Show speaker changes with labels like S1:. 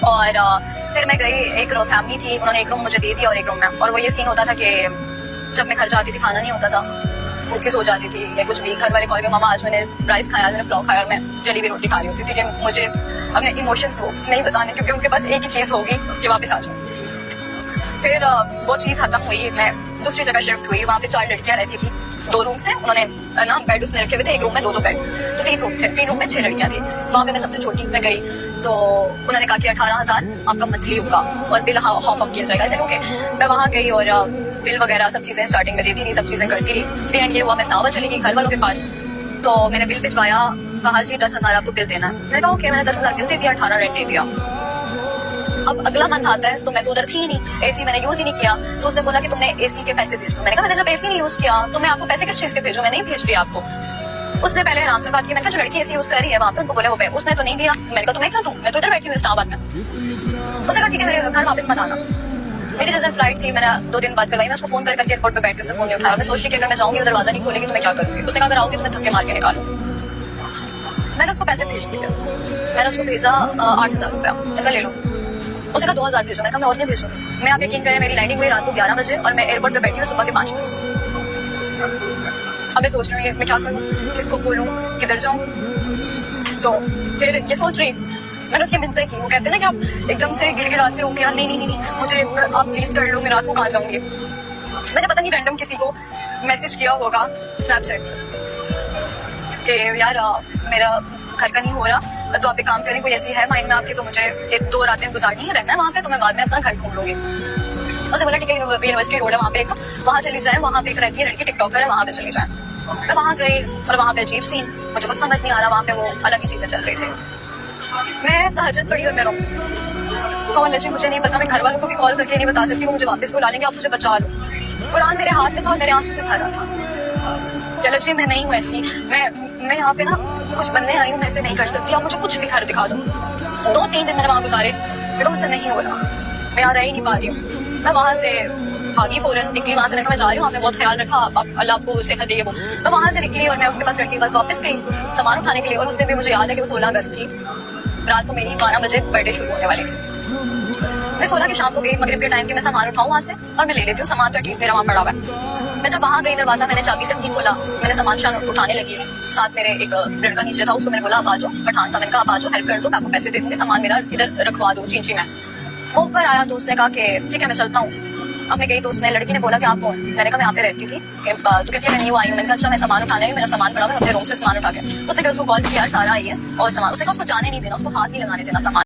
S1: और फिर मैं गई, एक फैमिली थी, उन्होंने एक रूम मुझे दी थी और एक रूम में, और वो ये सीन होता था कि जब मैं घर जाती थी खाना नहीं होता था, भूख के सो जाती थी या कुछ भी, घर वाले कॉल के मामा आज मैंने राइस खाया, मैंने पुलाव खाया, और मैं जली हुई रोटी खा रही होती थी कि मुझे अपने इमोशंस को नहीं बताने, क्योंकि उनके पास एक ही चीज होगी कि वापस आ जाऊँ। फिर वो चीज खत्म हुई, मैं दूसरी जगह शिफ्ट हुई, वहाँ पे 4 लड़कियां रहती थी, 2 रूम्स थे, उन्होंने ना बेड उसमें रखे हुए थे, एक रूम में 2 बेड, तो 3 रूम थे, 3 रूम में 6 लड़कियां थी। वहाँ पे मैं सबसे छोटी, मैं गई तो उन्होंने कहा कि 18,000 आपका मंथली होगा और बिल हाफ ऑफ किया जाएगा। ऐसे ओके, मैं वहाँ गई और बिल वगैरह सब चीजें स्टार्टिंग में देती रही, सब चीजें करती रही। एंड ये हुआ, मैं इस्लामाबाद चली गई घर वालों के पास, तो मैंने बिल भिजवाया, कहा जी 10,000 आपको बिल देना है। मैंने कहा ओके, मैंने 10,000 बिल दे दिया, 18 रेंट दे दिया। अब अगला मंथ आता है तो मैं तो उधर थी ही नहीं, एसी मैंने यूज ही नहीं किया, तो उसने बोला कि तुमने एसी के पैसे भेज दो। मैंने कहा मैंने जब एसी नहीं यूज किया तो मैं आपको पैसे किस चीज के भेजूं, मैं नहीं भेज रही आपको। उसने पहले आराम से बात की, मैंने कहा जो लड़की एसी यूज कर रही है वहाँ पे उनको बोले हो गए, उसने तो नहीं दिया। मैंने कहा तो मैं क्यों दूं, मैं तो इधर बैठी हूँ इस्लामाबाद में। उसने कहा ठीक है मेरे घर वापस मत आना। मेरी जिस दिन फ्लाइट थी, मैंने 2 दिन बाद करवाई, मैं उसको फोन करके एयरपोर्ट पे बैठ के उसने फोन नहीं उठाया, मैं सोच रही कि अगर मैं जाऊंगी वो दरवाजा नहीं खोलेगी तो मैं क्या करूंगी। उसने कहा अगर आओगी तो मैं धक्के मार के निकालू। मैंने उसको पैसे भेज दिए, मैंने उसको भेजा 8,000 रुपया, मैंने ले लो। उसने कहा 2,000 भेजो, मैंने कहा मैं और नहीं भेजूंगी। मैं आप यकीन करें, मेरी लैंडिंग हुई रात को 11 बजे और मैं एयरपोर्ट पे बैठी हूँ सुबह के 5 बजे। अब मैं सोच रही हूँ मैं क्या करूँ, किसको बोलूँ, किधर जाऊँ। तो फिर ये सोच रही, मैंने उसकी मिन्नतें की। वो कहते हैं ना कि आप एकदम से गिड़गिड़ाते हो कि यार नहीं नहीं नहीं मुझे आप प्लीज कर लो, मैं रात को कहाँ जाऊंगी। मैंने पता नहीं रैंडम किसी को मैसेज किया होगा स्नैपचैट कि यार मेरा घर का नहीं हो रहा, तो आप एक काम करें, कोई ऐसी है माइंड में आपके तो मुझे 1-2 रातें गुजारनी है, रहना है वहाँ पे, तो मैं बाद में अपना घर ढूंढ लूंगी। उसने बोला ठीक है, यूनिवर्सिटी रोड है वहाँ पे एक, वहाँ चली जाए, वहाँ पे एक रहती है लड़की टिकटॉकर है, वहाँ पे चली जाए। मैं वहाँ गई और वहाँ पे अजीब सीन, मुझे कुछ समझ नहीं आ रहा, वहाँ पे वो अलग ही चीजें चल रही थी। मैं तहज्जुद पढ़ी और मैं रोऊं, तो अल्लाह जी मुझे नहीं पता, मैं घर वालों को भी कॉल करके नहीं बता सकती, वो मुझे वापस बुला लेंगे, आप मुझे बचा लो। कुरान मेरे हाथ में था और मेरे आंसू से भरा था। अल्लाह जी मैं नहीं हूँ ऐसी, मैं यहाँ पे ना कुछ बनने आई हूँ, मैं ऐसे नहीं कर सकती, आप मुझे कुछ भी घर दिखा दो। 2-3 दिन मैंने वहाँ गुजारे, मेरे को मुझसे नहीं हो रहा, मैं यहाँ रह ही नहीं पा रही हूँ। मैं वहाँ से भागी, फौरन निकली वहाँ से, मैं जा रही हूँ, आपने बहुत ख्याल रखा, अल्लाह आपको सेहत दे। वो मैं वहाँ से निकली और मैं उसके पास लड़की के पास वापस गई सामान उठाने के लिए, और उस दिन भी मुझे याद है कि वो 16 अगस्त थी, रात को मेरी 12 बजे बर्थडे शुरू होने वाली थी। मैं 16 की शाम को गई, मगरिब के टाइम की मैं सामान उठाऊँ वहाँ से और मैं ले लेती हूँ सामान, तो एटलीस्ट मेरा वहाँ पड़ा हुआ है। मैं जब वहाँ गई, दरवाजा मैंने चाबी से नहीं खोला, मैंने सामान उठाने लगी, साथ मेरे एक लड़का नीचे था, उसको मैंने बोला आप आ जाओ, पठान था, मैंने कहा आप आ जाओ, हेल्प कर दो, मैं आपको पैसे दे दूंगी, सामान मेरा इधर रखवा दो चींची में। वो ऊपर आया तो उसने कहा कि ठीक है मैं चलता हूँ। अब मैं गई तो उसने, लड़की ने बोला कि आप कौन, मैंने कहा मैं यहाँ पे रहती थी, तो कहती है मैं न्यू आई हूँ। मैंने कहा अच्छा मैं सामान उठाने आई, मेरा सामान पड़ा हुआ है, अपने रूम से सामान उठा के। उसने कहा उसको कॉल किया, सारा आई है और सामान, उसने कहा उसको जाने नहीं देना, उसको हाथ नहीं लगाने देना सामान।